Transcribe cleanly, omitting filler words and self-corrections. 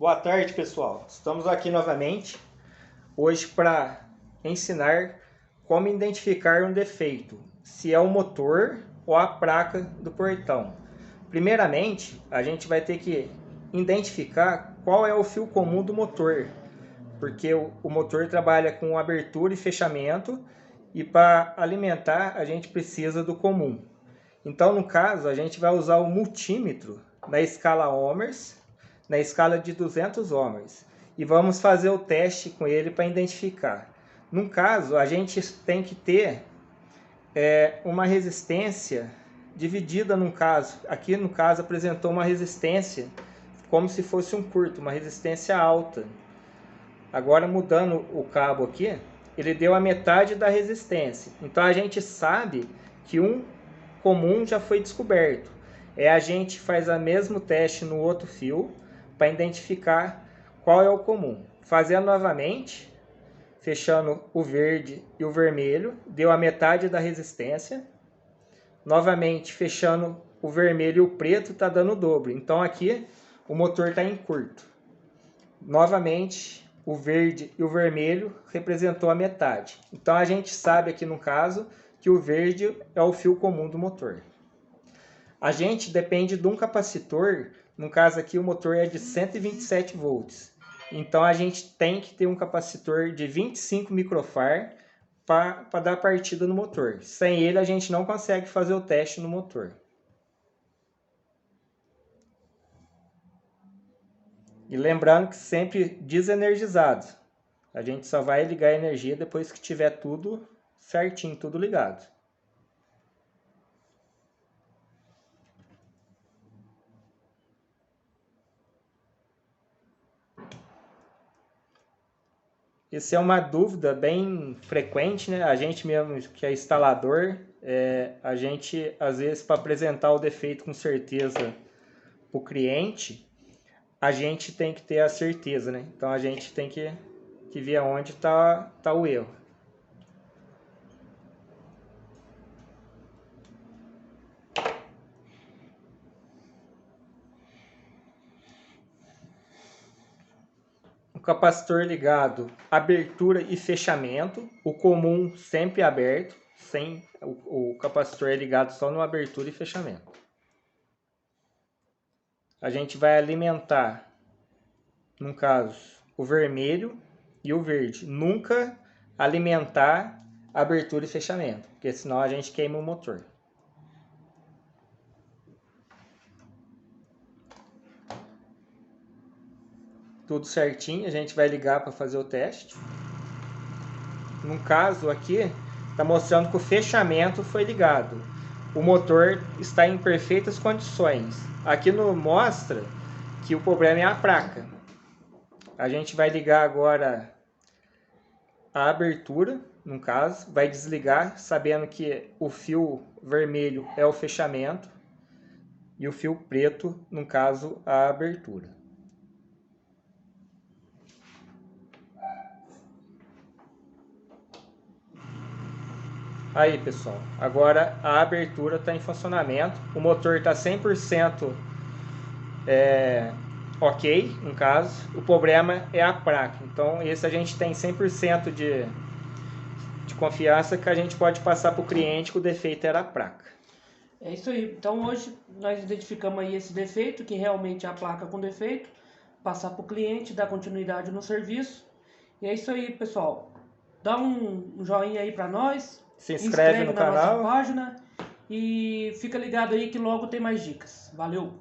Boa tarde, pessoal. Estamos aqui novamente hoje para ensinar como identificar um defeito, se é o motor ou a placa do portão. Primeiramente, a gente vai ter que identificar qual é o fio comum do motor, porque o motor trabalha com abertura e fechamento e para alimentar a gente precisa do comum. Então, no caso, a gente vai usar o multímetro na escala ohms, na escala de 200 ohms, e vamos fazer o teste com ele para identificar. No caso, a gente tem que ter uma resistência dividida num caso. Aqui no caso apresentou uma resistência como se fosse um curto, uma resistência alta. Agora mudando o cabo aqui, ele deu a metade da resistência. Então a gente sabe que um comum já foi descoberto. A gente faz o mesmo teste no outro fio para identificar qual é o comum. Fazendo novamente, fechando o verde e o vermelho, deu a metade da resistência. Novamente, fechando o vermelho e o preto, está dando o dobro. Então aqui o motor está em curto. Novamente, o verde e o vermelho representou a metade. Então a gente sabe aqui no caso que o verde é o fio comum do motor. A gente depende de um capacitor, no caso aqui o motor é de 127 volts. Então a gente tem que ter um capacitor de 25 microfarad para dar partida no motor. Sem ele a gente não consegue fazer o teste no motor. E lembrando que sempre desenergizado. A gente só vai ligar a energia depois que tiver tudo certinho, tudo ligado. Essa é uma dúvida bem frequente, né? A gente mesmo que é instalador, a gente às vezes para apresentar o defeito com certeza para o cliente, a gente tem que ter a certeza, né? Então a gente tem que ver onde está o erro. O capacitor ligado, abertura e fechamento, o comum sempre aberto, sem o capacitor é ligado só no abertura e fechamento. A gente vai alimentar, no caso, o vermelho e o verde. Nunca alimentar abertura e fechamento, porque senão a gente queima o motor. Tudo certinho, a gente vai ligar para fazer o teste. No caso aqui, está mostrando que o fechamento foi ligado. O motor está em perfeitas condições. Aqui mostra que o problema é a placa. A gente vai ligar agora a abertura, no caso, vai desligar, sabendo que o fio vermelho é o fechamento e o fio preto, no caso, a abertura. Aí, pessoal, agora a abertura está em funcionamento, o motor está 100% ok, no caso, o problema é a placa. Então, esse a gente tem 100% de confiança que a gente pode passar para o cliente que o defeito era a placa. É isso aí. Então, hoje nós identificamos aí esse defeito, que realmente é a placa com defeito, passar para o cliente, dar continuidade no serviço. E é isso aí, pessoal. Dá um joinha aí para nós. Se inscreve no na canal. nossa página e fica ligado aí que logo tem mais dicas. Valeu!